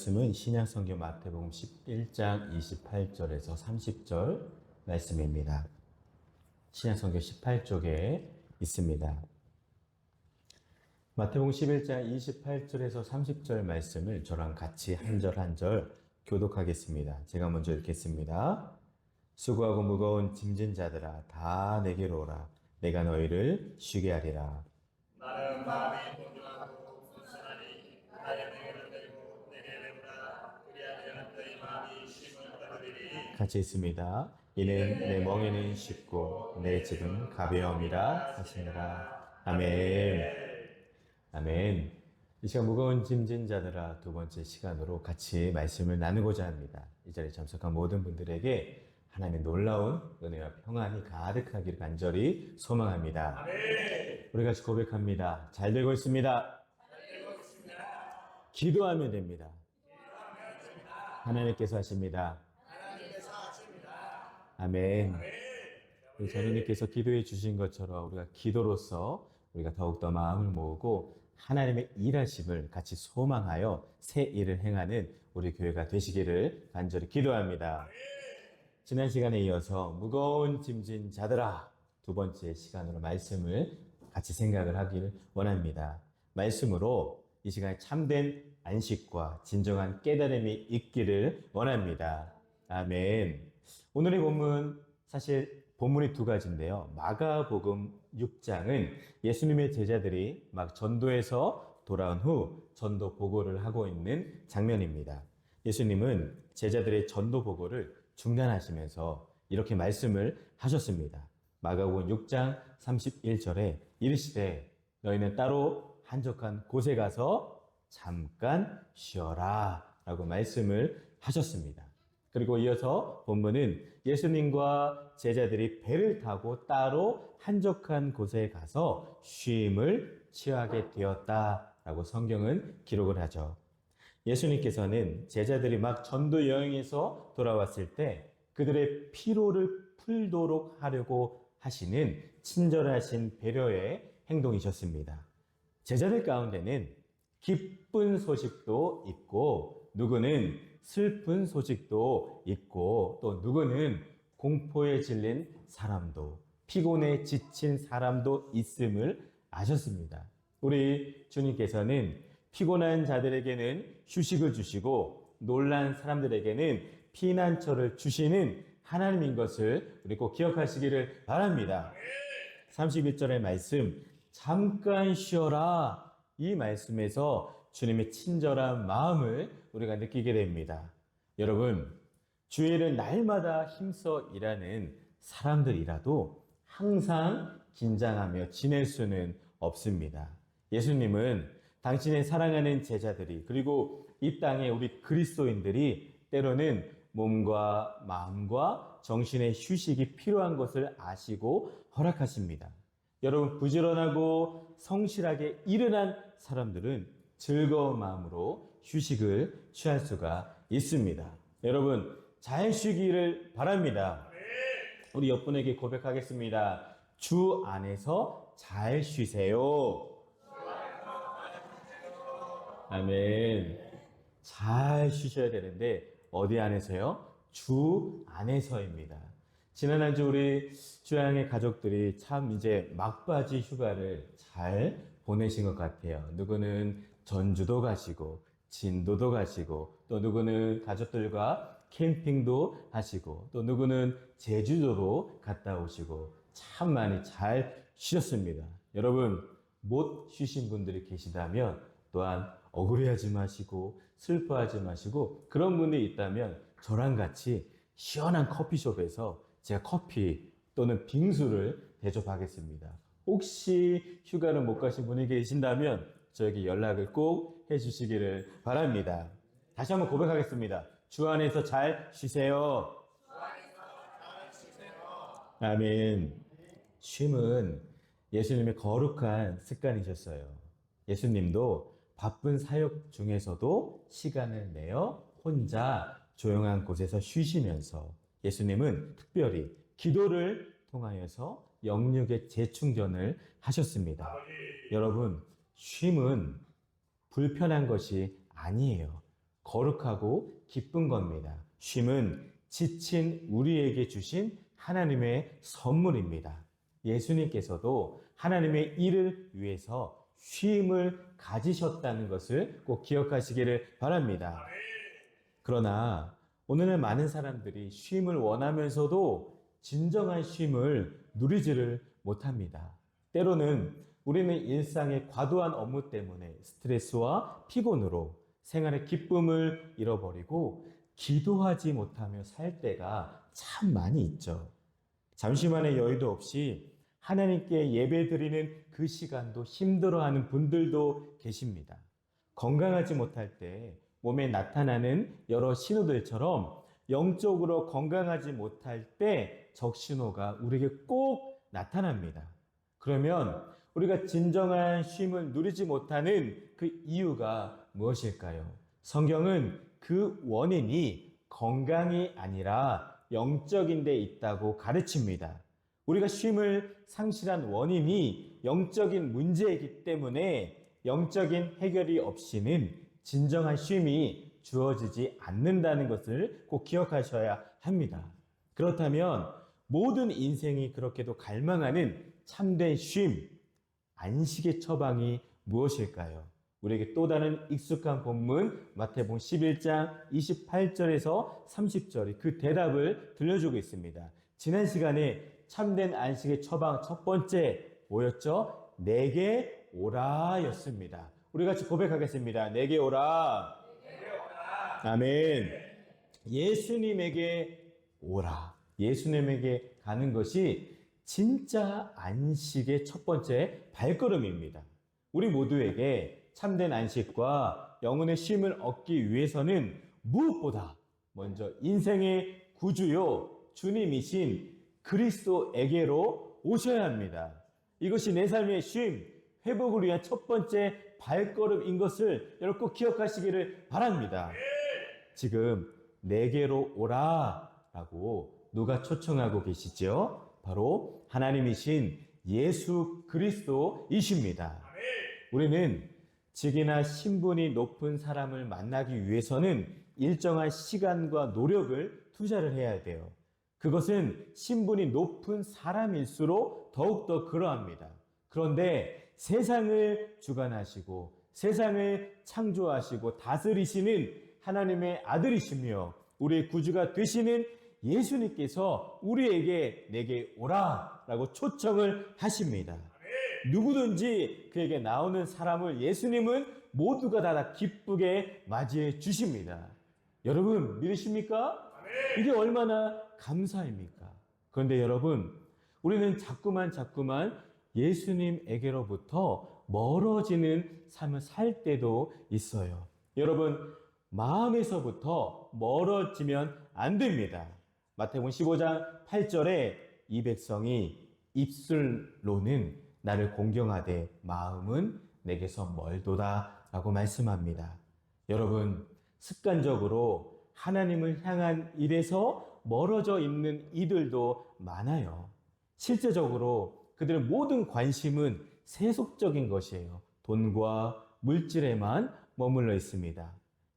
말씀은 신약성경 마태복음 11장 28절에서 30절 말씀입니다. 신약성경 18쪽에 있습니다. 마태복음 11장 28절에서 30절 말씀을 저랑 같이 한 절 한 절 교독하겠습니다. 제가 먼저 읽겠습니다. 수고하고 무거운 짐진 자들아 다 내게로 오라. 내가 너희를 쉬게 하리라. 나는 마음이 온유하고 순순하니 나의 맹을 들고 내게 오라. 그리하면 너희 마음이 쉼을 받으리니. 같이 있습니다. 이는 내 멍에는 쉽고 내 짐은 가벼움이라 하시니라. 아멘. 아멘. 이 시간 무거운 짐진 자들아 두 번째 시간으로 같이 말씀을 나누고자 합니다. 이 자리에 참석한 모든 분들에게 하나님의 놀라운 은혜와 평안이 가득하기를 간절히 소망합니다. 아멘. 우리 같이 고백합니다. 잘 되고 있습니다. 잘 되고 있습니다. 기도하면 됩니다. 기도하면 됩니다. 하나님께서 하십니다. 하나님께서 하십니다. 아멘. 아멘. 우리 자매님께서 기도해 주신 것처럼 우리가 기도로서 우리가 더욱더 마음을 모으고 하나님의 일하심을 같이 소망하여 새 일을 행하는 우리 교회가 되시기를 간절히 기도합니다. 지난 시간에 이어서 무거운 짐진 자들아 두 번째 시간으로 말씀을 같이 생각을 하기를 원합니다. 말씀으로 이 시간에 참된 안식과 진정한 깨달음이 있기를 원합니다. 아멘. 오늘의 본문 사실 본문이 두 가지인데요. 마가복음 6장은 예수님의 제자들이 막 전도에서 돌아온 후 전도 보고를 하고 있는 장면입니다. 예수님은 제자들의 전도 보고를 중단하시면서 이렇게 말씀을 하셨습니다. 마가복음 6장 31절에 이르시되 너희는 따로 한적한 곳에 가서 잠깐 쉬어라 라고 말씀을 하셨습니다. 그리고 이어서 본문은 예수님과 제자들이 배를 타고 따로 한적한 곳에 가서 쉼을 취하게 되었다라고 성경은 기록을 하죠. 예수님께서는 제자들이 막 전도 여행에서 돌아왔을 때 그들의 피로를 풀도록 하려고 하시는 친절하신 배려의 행동이셨습니다. 제자들 가운데는 기쁜 소식도 있고 누구는 슬픈 소식도 있고 또 누구는 공포에 질린 사람도 피곤에 지친 사람도 있음을 아셨습니다. 우리 주님께서는 피곤한 자들에게는 휴식을 주시고 놀란 사람들에게는 피난처를 주시는 하나님인 것을 우리 꼭 기억하시기를 바랍니다. 31절의 말씀 잠깐 쉬어라 이 말씀에서 주님의 친절한 마음을 우리가 느끼게 됩니다. 여러분 주일은 날마다 힘써 일하는 사람들이라도 항상 긴장하며 지낼 수는 없습니다. 예수님은 당신의 사랑하는 제자들이 그리고 이 땅에 우리 그리스도인들이 때로는 몸과 마음과 정신의 휴식이 필요한 것을 아시고 허락하십니다. 여러분 부지런하고 성실하게 일어난 사람들은 즐거운 마음으로 휴식을 취할 수가 있습니다. 여러분 잘 쉬기를 바랍니다. 우리 옆분에게 고백하겠습니다. 주 안에서 잘 쉬세요. 아멘. 잘 쉬셔야 되는데 어디 안에서요? 주 안에서입니다. 지난 한 주 우리 주양의 가족들이 참 이제 막바지 휴가를 잘 보내신 것 같아요. 누구는 전주도 가시고 진도도 가시고 또 누구는 가족들과 캠핑도 하시고 또 누구는 제주도로 갔다 오시고 참 많이 잘 쉬셨습니다. 여러분 못 쉬신 분들이 계시다면 또한 억울해하지 마시고 슬퍼하지 마시고 그런 분들이 있다면 저랑 같이 시원한 커피숍에서 제가 커피 또는 빙수를 대접하겠습니다. 혹시 휴가를 못 가신 분이 계신다면 저에게 연락을 꼭 해주시기를 바랍니다. 다시 한번 고백하겠습니다. 주 안에서 잘 쉬세요. 주 안에서 잘 쉬세요. 아멘. 쉼은 예수님의 거룩한 습관이셨어요. 예수님도 바쁜 사역 중에서도 시간을 내어 혼자 조용한 곳에서 쉬시면서 예수님은 특별히 기도를 통하여서 영육의 재충전을 하셨습니다. 여러분, 쉼은 불편한 것이 아니에요. 거룩하고 기쁜 겁니다. 쉼은 지친 우리에게 주신 하나님의 선물입니다. 예수님께서도 하나님의 일을 위해서 쉼을 가지셨다는 것을 꼭 기억하시기를 바랍니다. 그러나 오늘날 많은 사람들이 쉼을 원하면서도 진정한 쉼을 누리지를 못합니다. 때로는 우리는 일상의 과도한 업무 때문에 스트레스와 피곤으로 생활의 기쁨을 잃어버리고 기도하지 못하며 살 때가 참 많이 있죠. 잠시만의 여유도 없이 하나님께 예배드리는 그 시간도 힘들어하는 분들도 계십니다. 건강하지 못할 때 몸에 나타나는 여러 신호들처럼 영적으로 건강하지 못할 때 적신호가 우리에게 꼭 나타납니다. 그러면 우리가 진정한 쉼을 누리지 못하는 그 이유가 무엇일까요? 성경은 그 원인이 건강이 아니라 영적인 데 있다고 가르칩니다. 우리가 쉼을 상실한 원인이 영적인 문제이기 때문에 영적인 해결이 없이는 진정한 쉼이 주어지지 않는다는 것을 꼭 기억하셔야 합니다. 그렇다면 모든 인생이 그렇게도 갈망하는 참된 쉼, 안식의 처방이 무엇일까요? 우리에게 또 다른 익숙한 본문 마태복음 11장 28절에서 30절이 그 대답을 들려주고 있습니다. 지난 시간에 참된 안식의 처방 첫 번째 뭐였죠? 내게 오라 였습니다. 우리 같이 고백하겠습니다. 내게 오라. 아멘. 예수님에게 오라. 예수님에게 가는 것이 진짜 안식의 첫 번째 발걸음입니다. 우리 모두에게 참된 안식과 영혼의 쉼을 얻기 위해서는 무엇보다 먼저 인생의 구주요 주님이신 그리스도에게로 오셔야 합니다. 이것이 내 삶의 쉼, 회복을 위한 첫 번째 발걸음인 것을 여러분 꼭 기억하시기를 바랍니다. 지금 내게로 오라 라고 누가 초청하고 계시죠? 바로 하나님이신 예수 그리스도이십니다. 우리는 직이나 신분이 높은 사람을 만나기 위해서는 일정한 시간과 노력을 투자를 해야 돼요. 그것은 신분이 높은 사람일수록 더욱더 그러합니다. 그런데 세상을 주관하시고 세상을 창조하시고 다스리시는 하나님의 아들이시며 우리의 구주가 되시는 예수님께서 우리에게 내게 오라 라고 초청을 하십니다. 누구든지 그에게 나오는 사람을 예수님은 모두가 다 기쁘게 맞이해 주십니다. 여러분 믿으십니까? 이게 얼마나 감사입니까? 그런데 여러분 우리는 자꾸만 예수님에게로부터 멀어지는 삶을 살 때도 있어요. 여러분 마음에서부터 멀어지면 안 됩니다. 마태복음 15장 8절에 이 백성이 입술로는 나를 공경하되 마음은 내게서 멀도다 라고 말씀합니다. 여러분 습관적으로 하나님을 향한 일에서 멀어져 있는 이들도 많아요. 실제적으로 그들의 모든 관심은 세속적인 것이에요. 돈과 물질에만 머물러 있습니다.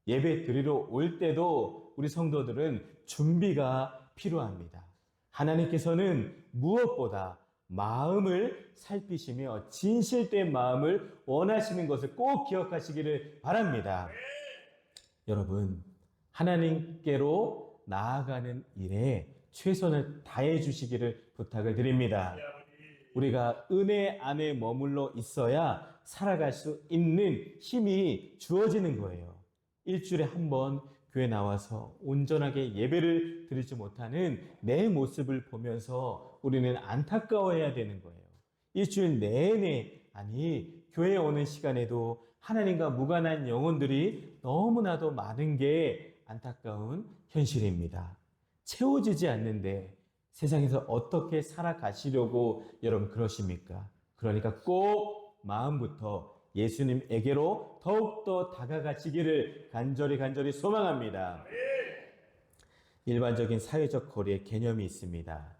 예배 드리러 올 때도 우리 성도들은 준비가 필요합니다. 하나님께서는 무엇보다 마음을 살피시며 진실된 마음을 원하시는 것을 꼭 기억하시기를 바랍니다. 여러분, 하나님께로 나아가는 일에 최선을 다해 주시기를 부탁을 드립니다. 우리가 은혜 안에 머물러 있어야 살아갈 수 있는 힘이 주어지는 거예요. 일주일에 한 번 교회 나와서 온전하게 예배를 드리지 못하는 내 모습을 보면서 우리는 안타까워해야 되는 거예요. 일주일 내내, 아니 교회에 오는 시간에도 하나님과 무관한 영혼들이 너무나도 많은 게 안타까운 현실입니다. 채워지지 않는데 세상에서 어떻게 살아가시려고 여러분 그러십니까? 그러니까 꼭 마음부터 예수님에게로 더욱더 다가가시기를 간절히 소망합니다. 일반적인 사회적 거리의 개념이 있습니다.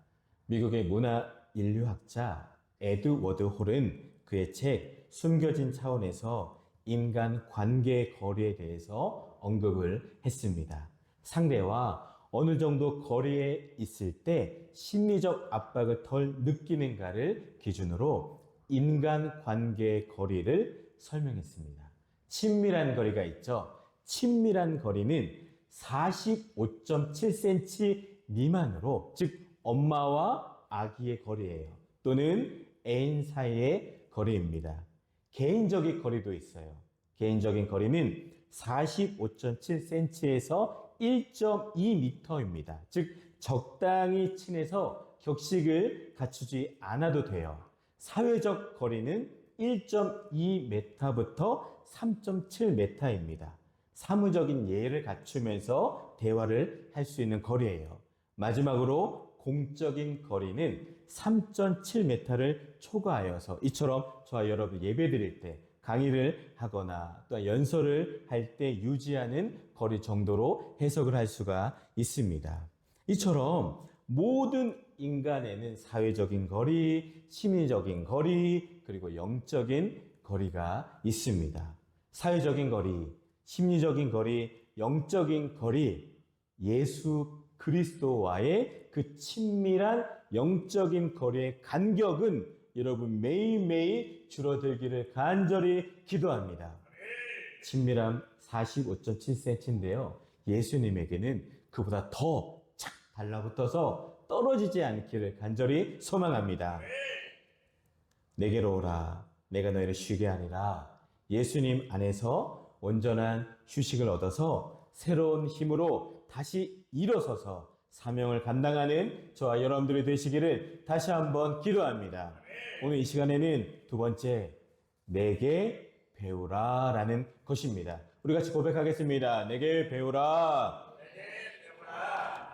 미국의 문화인류학자 에드워드 홀은 그의 책 숨겨진 차원에서 인간 관계의 거리에 대해서 언급을 했습니다. 상대와 어느 정도 거리에 있을 때 심리적 압박을 덜 느끼는가를 기준으로 인간 관계의 거리를 설명했습니다. 친밀한 거리가 있죠. 친밀한 거리는 45.7cm 미만으로, 즉 엄마와 아기의 거리예요. 또는 애인 사이의 거리입니다. 개인적인 거리도 있어요. 개인적인 거리는 45.7cm에서 1.2m입니다. 즉 적당히 친해서 격식을 갖추지 않아도 돼요. 사회적 거리는 1.2m부터 3.7m입니다. 사무적인 예의를 갖추면서 대화를 할 수 있는 거리예요. 마지막으로 공적인 거리는 3.7m를 초과하여서 이처럼 저와 여러분 예배드릴 때, 강의를 하거나 또 연설을 할 때 유지하는 거리 정도로 해석을 할 수가 있습니다. 이처럼 모든 인간에는 사회적인 거리, 심리적인 거리, 그리고 영적인 거리가 있습니다. 사회적인 거리, 심리적인 거리, 영적인 거리, 예수 그리스도와의 그 친밀한 영적인 거리의 간격은 여러분 매일매일 줄어들기를 간절히 기도합니다. 친밀함 45.7cm인데요. 예수님에게는 그보다 더 착 달라붙어서 떨어지지 않기를 간절히 소망합니다. 내게로 오라. 내가 너희를 쉬게 하리라. 예수님 안에서 온전한 휴식을 얻어서 새로운 힘으로 다시 일어서서 사명을 감당하는 저와 여러분들이 되시기를 다시 한번 기도합니다. 오늘 이 시간에는 두 번째, 내게 배우라 라는 것입니다. 우리 같이 고백하겠습니다. 내게 배우라.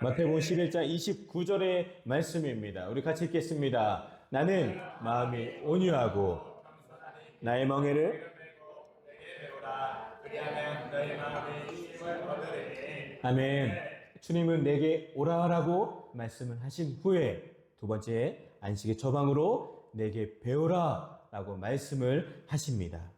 마태복음 11장 29절의 말씀입니다. 우리 같이 읽겠습니다. 나는 마음이 온유하고 나의 멍에를 아멘. 주님은 내게 오라라고 말씀을 하신 후에 두 번째 안식의 처방으로 내게 배우라 라고 말씀을 하십니다.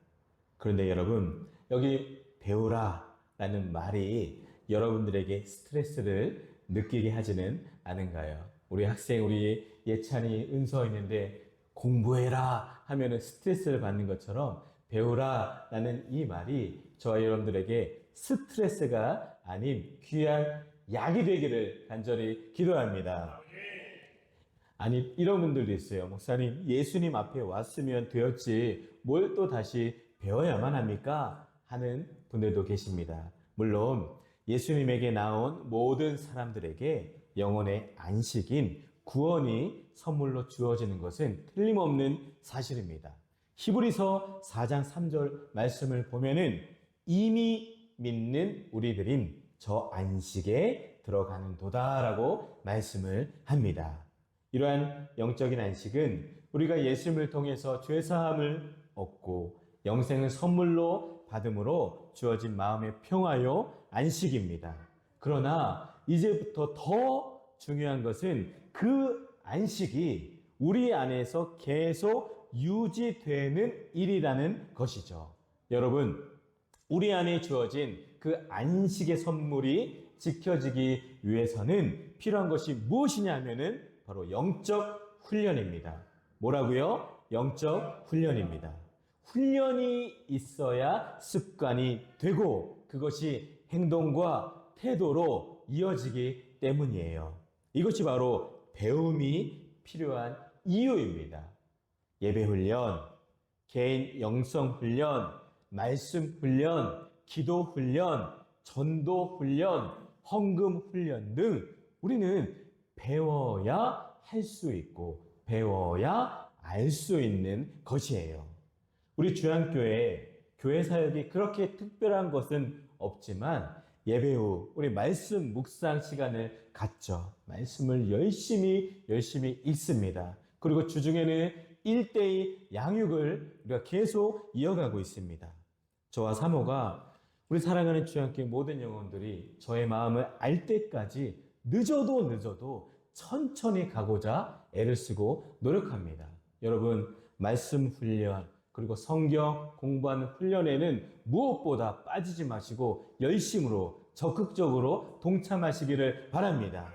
그런데 여러분, 여기 배우라 라는 말이 여러분들에게 스트레스를 느끼게 하지는 않은가요? 우리 학생, 우리 예찬이, 은서 있는데 공부해라 하면은 스트레스를 받는 것처럼 배우라 라는 이 말이 저와 여러분들에게 스트레스가 아닌 귀한 약이 되기를 간절히 기도합니다. 아니, 이런 분들도 있어요. 목사님, 예수님 앞에 왔으면 되었지 뭘 또 다시 배워야만 합니까? 하는 분들도 계십니다. 물론 예수님에게 나온 모든 사람들에게 영혼의 안식인 구원이 선물로 주어지는 것은 틀림없는 사실입니다. 히브리서 4장 3절 말씀을 보면은 이미 믿는 우리들인 저 안식에 들어가는 도다라고 말씀을 합니다. 이러한 영적인 안식은 우리가 예수님을 통해서 죄사함을 얻고 영생을 선물로 받음으로 주어진 마음의 평화요 안식입니다. 그러나 이제부터 더 중요한 것은 그 안식이 우리 안에서 계속 유지되는 일이라는 것이죠. 여러분, 우리 안에 주어진 그 안식의 선물이 지켜지기 위해서는 필요한 것이 무엇이냐 하면은 바로 영적 훈련입니다. 뭐라고요? 영적 훈련입니다. 훈련이 있어야 습관이 되고 그것이 행동과 태도로 이어지기 때문이에요. 이것이 바로 배움이 필요한 이유입니다. 예배 훈련, 개인 영성 훈련, 말씀 훈련, 기도 훈련, 전도 훈련, 헌금 훈련 등 우리는 배워야 할 수 있고 배워야 알 수 있는 것이에요. 우리 주안교회 교회 사역이 그렇게 특별한 것은 없지만 예배 후 우리 말씀 묵상 시간을 갖죠. 말씀을 열심히 읽습니다. 그리고 주중에는 1대2 양육을 우리가 계속 이어가고 있습니다. 저와 사모가 우리 사랑하는 주안교회 모든 영혼들이 저의 마음을 알 때까지 늦어도 천천히 가고자 애를 쓰고 노력합니다. 여러분, 말씀 훈련, 그리고 성경 공부하는 훈련에는 무엇보다 빠지지 마시고 열심으로 적극적으로 동참하시기를 바랍니다.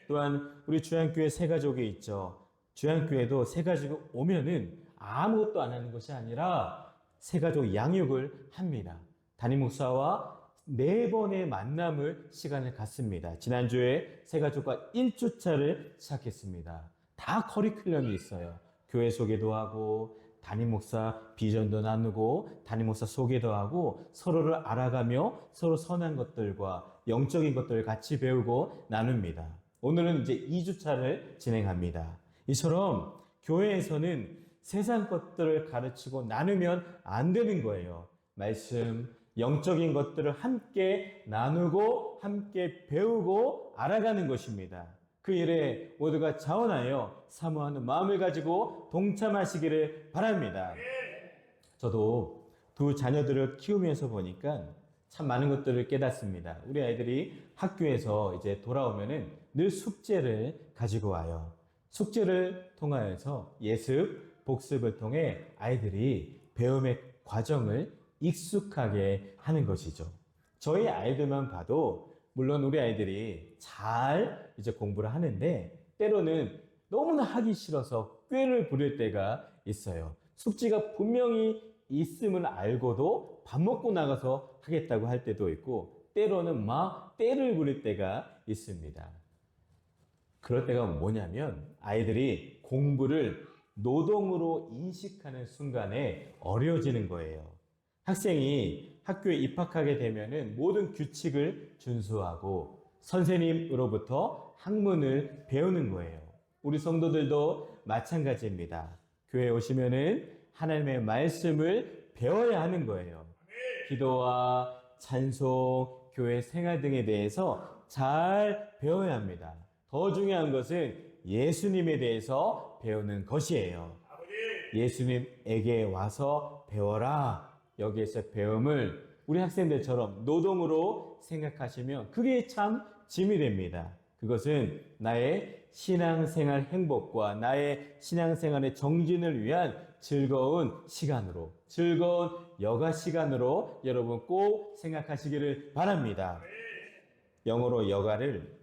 또한 우리 주양교회 새가족이 있죠. 주양교회도 새가족이 오면은 아무것도 안 하는 것이 아니라 새가족 양육을 합니다. 담임 목사와 4번의 만남을 시간을 갖습니다. 지난주에 새가족과 1주차를 시작했습니다. 다 커리큘럼이 있어요. 교회 소개도 하고 담임 목사 비전도 나누고 담임 목사 소개도 하고 서로를 알아가며 서로 선한 것들과 영적인 것들을 같이 배우고 나눕니다. 오늘은 이제 2주차를 진행합니다. 이처럼 교회에서는 세상 것들을 가르치고 나누면 안 되는 거예요. 말씀, 영적인 것들을 함께 나누고 함께 배우고 알아가는 것입니다. 그 일에 모두가 자원하여 사모하는 마음을 가지고 동참하시기를 바랍니다. 저도 2 자녀들을 키우면서 보니까 참 많은 것들을 깨닫습니다. 우리 아이들이 학교에서 이제 돌아오면은 늘 숙제를 가지고 와요. 숙제를 통하여서 예습, 복습을 통해 아이들이 배움의 과정을 익숙하게 하는 것이죠. 저희 아이들만 봐도 물론 우리 아이들이 잘 이제 공부를 하는데 때로는 너무나 하기 싫어서 꾀를 부릴 때가 있어요. 숙제가 분명히 있음을 알고도 밥 먹고 나가서 하겠다고 할 때도 있고 때로는 막 떼를 부릴 때가 있습니다. 그럴 때가 뭐냐면 아이들이 공부를 노동으로 인식하는 순간에 어려워지는 거예요. 학생이 학교에 입학하게 되면은 모든 규칙을 준수하고 선생님으로부터 학문을 배우는 거예요. 우리 성도들도 마찬가지입니다. 교회에 오시면은 하나님의 말씀을 배워야 하는 거예요. 기도와 찬송, 교회 생활 등에 대해서 잘 배워야 합니다. 더 중요한 것은 예수님에 대해서 배우는 것이에요. 예수님에게 와서 배워라. 여기에서 배움을 우리 학생들처럼 노동으로 생각하시면 그게 참 짐이 됩니다. 그것은 나의 신앙생활 행복과 나의 신앙생활의 정진을 위한 즐거운 시간으로, 즐거운 여가 시간으로 여러분 꼭 생각하시기를 바랍니다. 영어로 여가를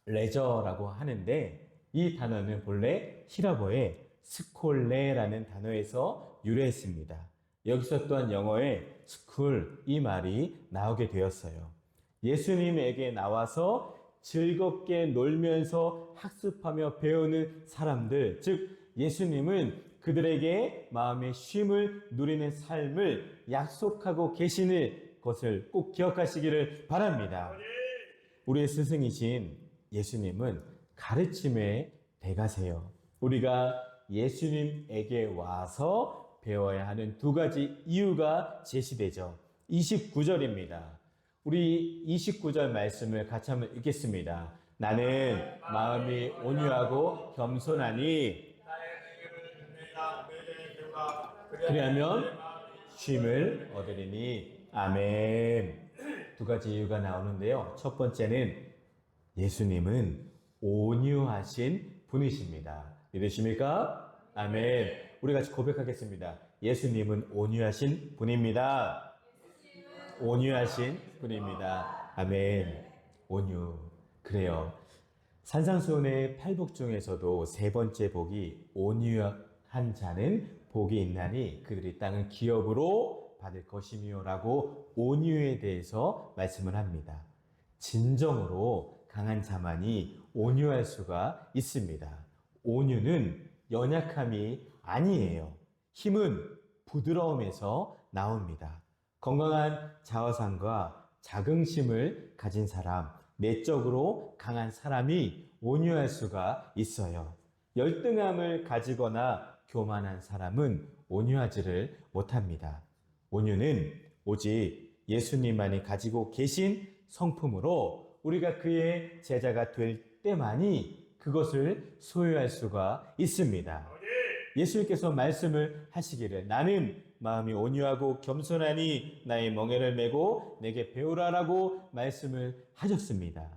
레저라고 하는데 이 단어는 본래 히라보의 스콜레라는 단어에서 유래했습니다. 여기서 또한 영어의 스쿨 이 말이 나오게 되었어요. 예수님에게 나와서 즐겁게 놀면서 학습하며 배우는 사람들, 즉 예수님은 그들에게 마음의 쉼을 누리는 삶을 약속하고 계시는 것을 꼭 기억하시기를 바랍니다. 우리의 스승이신 예수님은 가르침의 대가세요. 우리가 예수님에게 와서 배워야 하는 2가지 이유가 제시되죠. 29절입니다. 우리 29절 말씀을 같이 한번 읽겠습니다. 나는 마음이 온유하고 겸손하니 그리하면 쉼을 얻으리니. 아멘. 2가지 이유가 나오는데요. 첫 번째는 예수님은 온유하신 분이십니다. 믿으십니까? 아멘. 우리 같이 고백하겠습니다. 예수님은 온유하신 분입니다. 온유하신 분입니다. 아멘. 온유. 그래요. 산상수훈의 8복 중에서도 3번째 복이 온유한 자는 복이 있나니 그들이 땅을 기업으로 받을 것이며 라고 온유에 대해서 말씀을 합니다. 진정으로 강한 자만이 온유할 수가 있습니다. 온유는 연약함이 아니에요. 힘은 부드러움에서 나옵니다. 건강한 자화상과 자긍심을 가진 사람, 내적으로 강한 사람이 온유할 수가 있어요. 열등함을 가지거나 교만한 사람은 온유하지를 못합니다. 온유는 오직 예수님만이 가지고 계신 성품으로 우리가 그의 제자가 될 때만이 그것을 소유할 수가 있습니다. 예수님께서 말씀을 하시기를 나는 마음이 온유하고 겸손하니 나의 멍에를 메고 내게 배우라라고 말씀을 하셨습니다.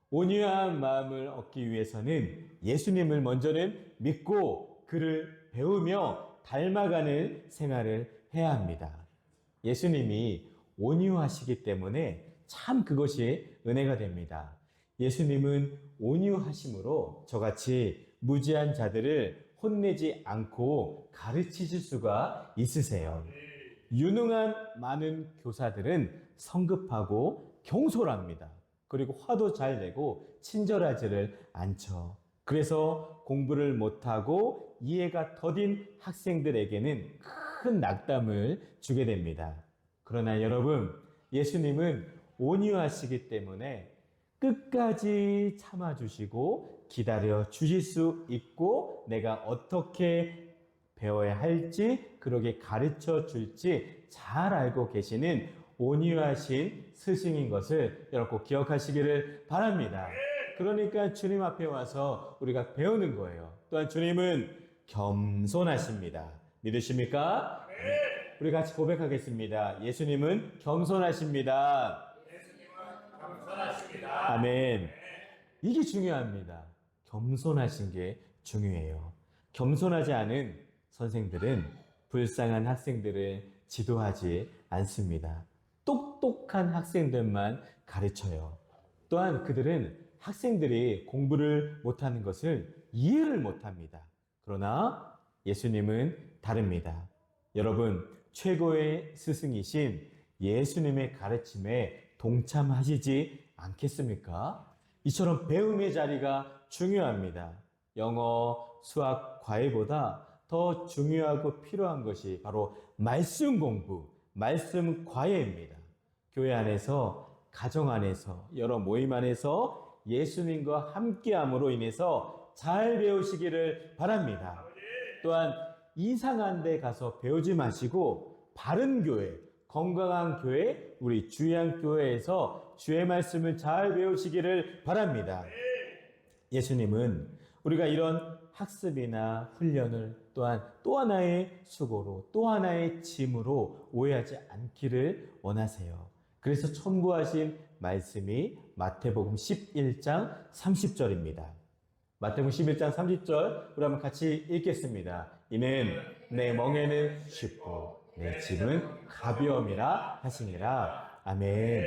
온유한 마음을 얻기 위해서는 예수님을 먼저는 믿고 그를 배우며 닮아가는 생활을 해야 합니다. 예수님이 온유하시기 때문에 참 그것이 은혜가 됩니다. 예수님은 온유하심으로 저같이 무지한 자들을 혼내지 않고 가르치실 수가 있으세요. 유능한 많은 교사들은 성급하고 경솔합니다. 그리고 화도 잘 내고 친절하지를 않죠. 그래서 공부를 못하고 이해가 더딘 학생들에게는 큰 낙담을 주게 됩니다. 그러나 여러분, 예수님은 온유하시기 때문에 끝까지 참아주시고 기다려 주실 수 있고 내가 어떻게 배워야 할지 그렇게 가르쳐 줄지 잘 알고 계시는 온유하신 스승인 것을 여러분 꼭 기억하시기를 바랍니다. 그러니까 주님 앞에 와서 우리가 배우는 거예요. 또한 주님은 겸손하십니다. 믿으십니까? 우리 같이 고백하겠습니다. 예수님은 겸손하십니다. 겸손하십니다. 아멘. 이게 중요합니다. 겸손하신 게 중요해요. 겸손하지 않은 선생들은 불쌍한 학생들을 지도하지 않습니다. 똑똑한 학생들만 가르쳐요. 또한 그들은 학생들이 공부를 못하는 것을 이해를 못합니다. 그러나 예수님은 다릅니다. 여러분, 최고의 스승이신 예수님의 가르침에 동참하시지 않겠습니까? 이처럼 배움의 자리가 중요합니다. 영어, 수학, 과외보다 더 중요하고 필요한 것이 바로 말씀 공부, 말씀 과외입니다. 교회 안에서, 가정 안에서, 여러 모임 안에서 예수님과 함께함으로 인해서 잘 배우시기를 바랍니다. 또한 이상한 데 가서 배우지 마시고 바른 교회, 건강한 교회, 우리 주양교회에서 주의 말씀을 잘 배우시기를 바랍니다. 예수님은 우리가 이런 학습이나 훈련을 또한 또 하나의 수고로 또 하나의 짐으로 오해하지 않기를 원하세요. 그래서 첨부하신 말씀이 마태복음 11장 30절입니다. 마태복음 11장 30절 우리 한번 같이 읽겠습니다. 이는 내 멍에는 쉽고 내 짐은 가벼움이라 하시니라. 아멘.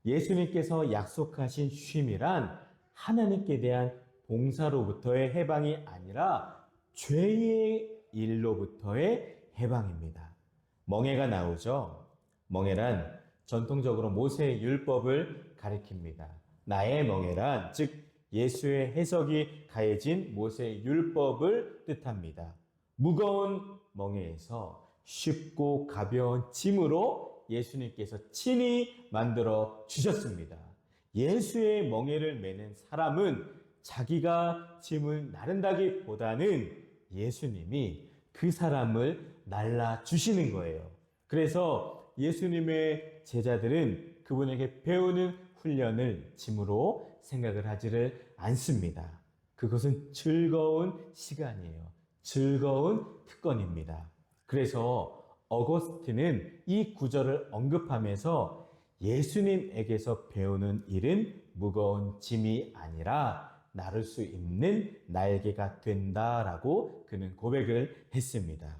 예수님께서 약속하신 쉼이란 하나님께 대한 봉사로부터의 해방이 아니라 죄의 일로부터의 해방입니다. 멍에가 나오죠. 멍에란 전통적으로 모세의 율법을 가리킵니다. 나의 멍에란 즉 예수의 해석이 가해진 모세의 율법을 뜻합니다. 무거운 멍에에서 쉽고 가벼운 짐으로 예수님께서 친히 만들어 주셨습니다. 예수의 멍에를 메는 사람은 자기가 짐을 나른다기보다는 예수님이 그 사람을 날라주시는 거예요. 그래서 예수님의 제자들은 그분에게 배우는 훈련을 짐으로 생각을 하지를 않습니다. 그것은 즐거운 시간이에요. 즐거운 특권입니다. 그래서 어거스틴은 이 구절을 언급하면서 예수님에게서 배우는 일은 무거운 짐이 아니라 나를 수 있는 날개가 된다라고 그는 고백을 했습니다.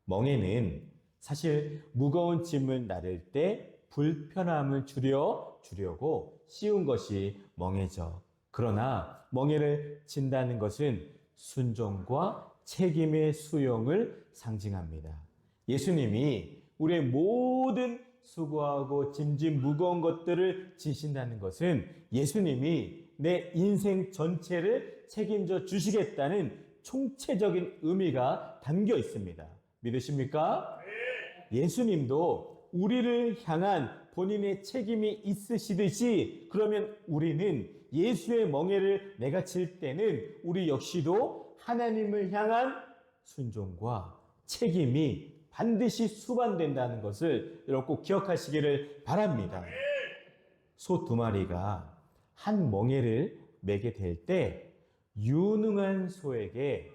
멍에는 사실 무거운 짐을 나를 때 불편함을 주려고 씌운 것이 멍에죠. 그러나 멍에를 진다는 것은 순종과 책임의 수용을 상징합니다. 예수님이 우리의 모든 수고하고 짐진 무거운 것들을 지신다는 것은 예수님이 내 인생 전체를 책임져 주시겠다는 총체적인 의미가 담겨 있습니다. 믿으십니까? 예수님도 우리를 향한 본인의 책임이 있으시듯이 그러면 우리는 예수의 멍에를 내가 칠 때는 우리 역시도 하나님을 향한 순종과 책임이 반드시 수반된다는 것을 여러분 꼭 기억하시기를 바랍니다. 소 2마리가 한 멍에를 매게 될 때 유능한 소에게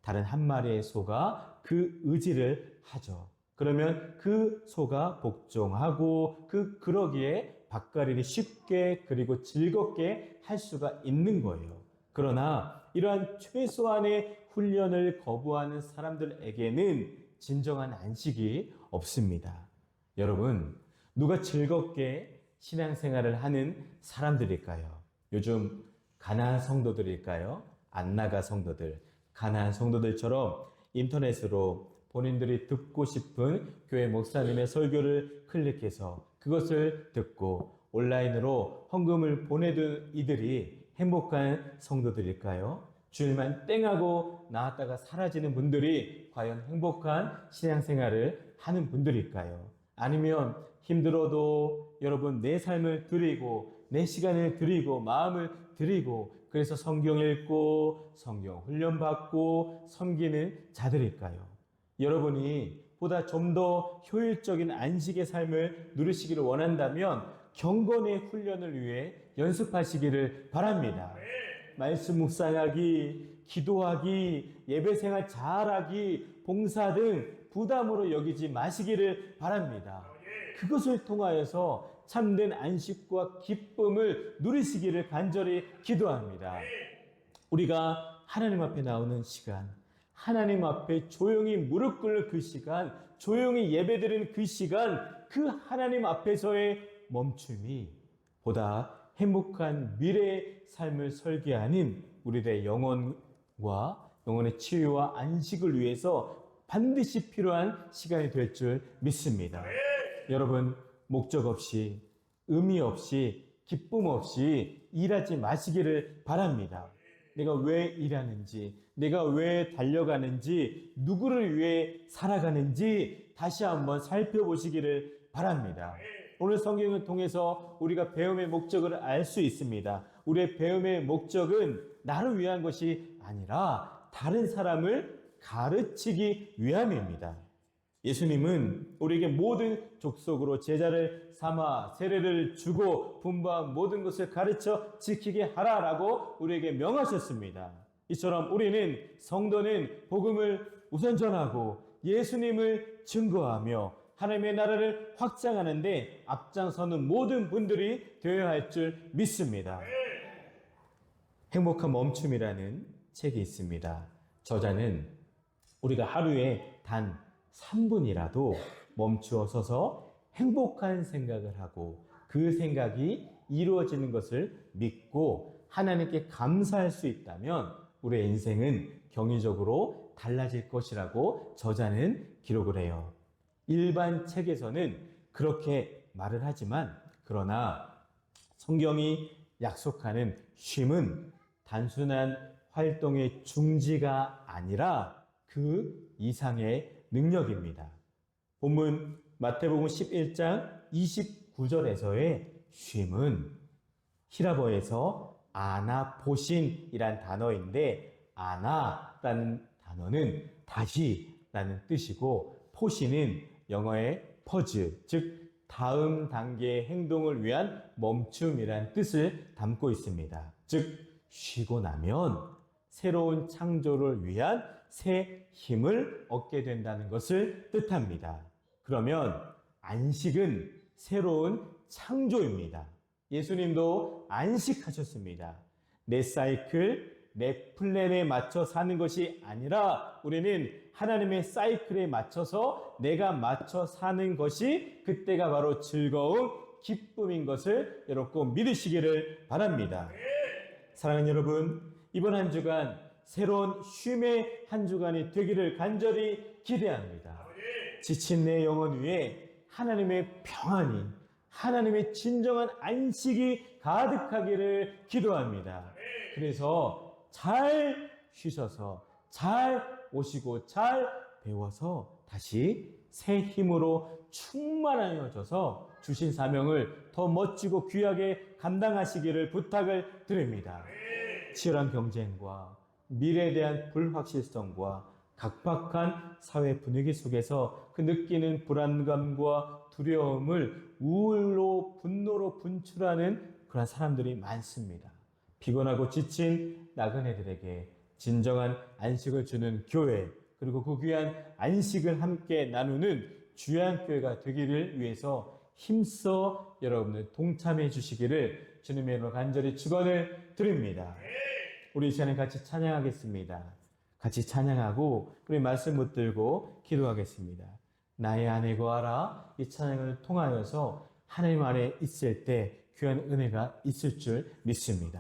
다른 한 마리의 소가 그 의지를 하죠. 그러면 그 소가 복종하고 그러기에 밭갈이를 쉽게 그리고 즐겁게 할 수가 있는 거예요. 그러나 이러한 최소한의 훈련을 거부하는 사람들에게는 진정한 안식이 없습니다. 여러분, 누가 즐겁게 신앙생활을 하는 사람들일까요? 요즘 가나안 성도들일까요? 안 나가 성도들, 가나안 성도들처럼 인터넷으로 본인들이 듣고 싶은 교회 목사님의 설교를 클릭해서 그것을 듣고 온라인으로 헌금을 보내둔 이들이 행복한 성도들일까요? 주일만 땡하고 나왔다가 사라지는 분들이 과연 행복한 신앙생활을 하는 분들일까요? 아니면 힘들어도 여러분 내 삶을 드리고 내 시간을 드리고 마음을 드리고 그래서 성경 읽고 성경 훈련 받고 섬기는 자들일까요? 여러분이 보다 좀 더 효율적인 안식의 삶을 누리시기를 원한다면 경건의 훈련을 위해 연습하시기를 바랍니다. 말씀 묵상하기, 기도하기, 예배생활 잘하기, 봉사 등 부담으로 여기지 마시기를 바랍니다. 그것을 통하여서 참된 안식과 기쁨을 누리시기를 간절히 기도합니다. 우리가 하나님 앞에 나오는 시간, 하나님 앞에 조용히 무릎 꿇는 그 시간, 조용히 예배드리는 그 시간, 그 하나님 앞에서의 멈춤이 보다 행복한 미래의 삶을 설계하는 우리들의 영혼과 영혼의 치유와 안식을 위해서 반드시 필요한 시간이 될 줄 믿습니다. 여러분, 목적 없이, 의미 없이, 기쁨 없이 일하지 마시기를 바랍니다. 내가 왜 일하는지, 내가 왜 달려가는지, 누구를 위해 살아가는지 다시 한번 살펴보시기를 바랍니다. 오늘 성경을 통해서 우리가 배움의 목적을 알 수 있습니다. 우리의 배움의 목적은 나를 위한 것이 아니라 다른 사람을 가르치기 위함입니다. 예수님은 우리에게 모든 족속으로 제자를 삼아 세례를 주고 분부한 모든 것을 가르쳐 지키게 하라라고 우리에게 명하셨습니다. 이처럼 우리는 성도는 복음을 우선 전하고 예수님을 증거하며 하나님의 나라를 확장하는데 앞장서는 모든 분들이 되어야 할 줄 믿습니다. 행복한 멈춤이라는 책이 있습니다. 저자는 우리가 하루에 단 3분이라도 멈추어 서서 행복한 생각을 하고 그 생각이 이루어지는 것을 믿고 하나님께 감사할 수 있다면 우리의 인생은 경이적으로 달라질 것이라고 저자는 기록을 해요. 일반 책에서는 그렇게 말을 하지만 그러나 성경이 약속하는 쉼은 단순한 활동의 중지가 아니라 그 이상의 능력입니다. 본문 마태복음 11장 29절에서의 쉼은 히라보에서 아나포신이란 단어인데 아나라는 단어는 다시라는 뜻이고 포신은 영어의 퍼즈, 즉 다음 단계의 행동을 위한 멈춤이란 뜻을 담고 있습니다. 즉 쉬고 나면 새로운 창조를 위한 새 힘을 얻게 된다는 것을 뜻합니다. 그러면 안식은 새로운 창조입니다. 예수님도 안식하셨습니다. 내 사이클, 내 플랜에 맞춰 사는 것이 아니라 우리는 하나님의 사이클에 맞춰서 내가 맞춰 사는 것이 그때가 바로 즐거움, 기쁨인 것을 여러분 꼭 믿으시기를 바랍니다. 사랑하는 여러분, 이번 한 주간 새로운 쉼의 한 주간이 되기를 간절히 기대합니다. 지친 내 영혼 위에 하나님의 평안이, 하나님의 진정한 안식이 가득하기를 기도합니다. 그래서 잘 쉬셔서 잘 오시고 잘 배워서 다시 새 힘으로 충만하여져서 주신 사명을 더 멋지고 귀하게 감당하시기를 부탁을 드립니다. 치열한 경쟁과 미래에 대한 불확실성과 각박한 사회 분위기 속에서 그 느끼는 불안감과 두려움을 우울로 분노로 분출하는 그런 사람들이 많습니다. 피곤하고 지친 나그네들에게 진정한 안식을 주는 교회, 그리고 그 귀한 안식을 함께 나누는 주양 교회가 되기를 위해서 힘써 여러분들 동참해 주시기를 주님의 이름으로 간절히 축원을 드립니다. 우리 이 시간에 같이 찬양하겠습니다. 같이 찬양하고 우리 말씀 붙들고 기도하겠습니다. 나의 안에 거하라. 이 찬양을 통하여서 하나님 안에 있을 때 귀한 은혜가 있을 줄 믿습니다.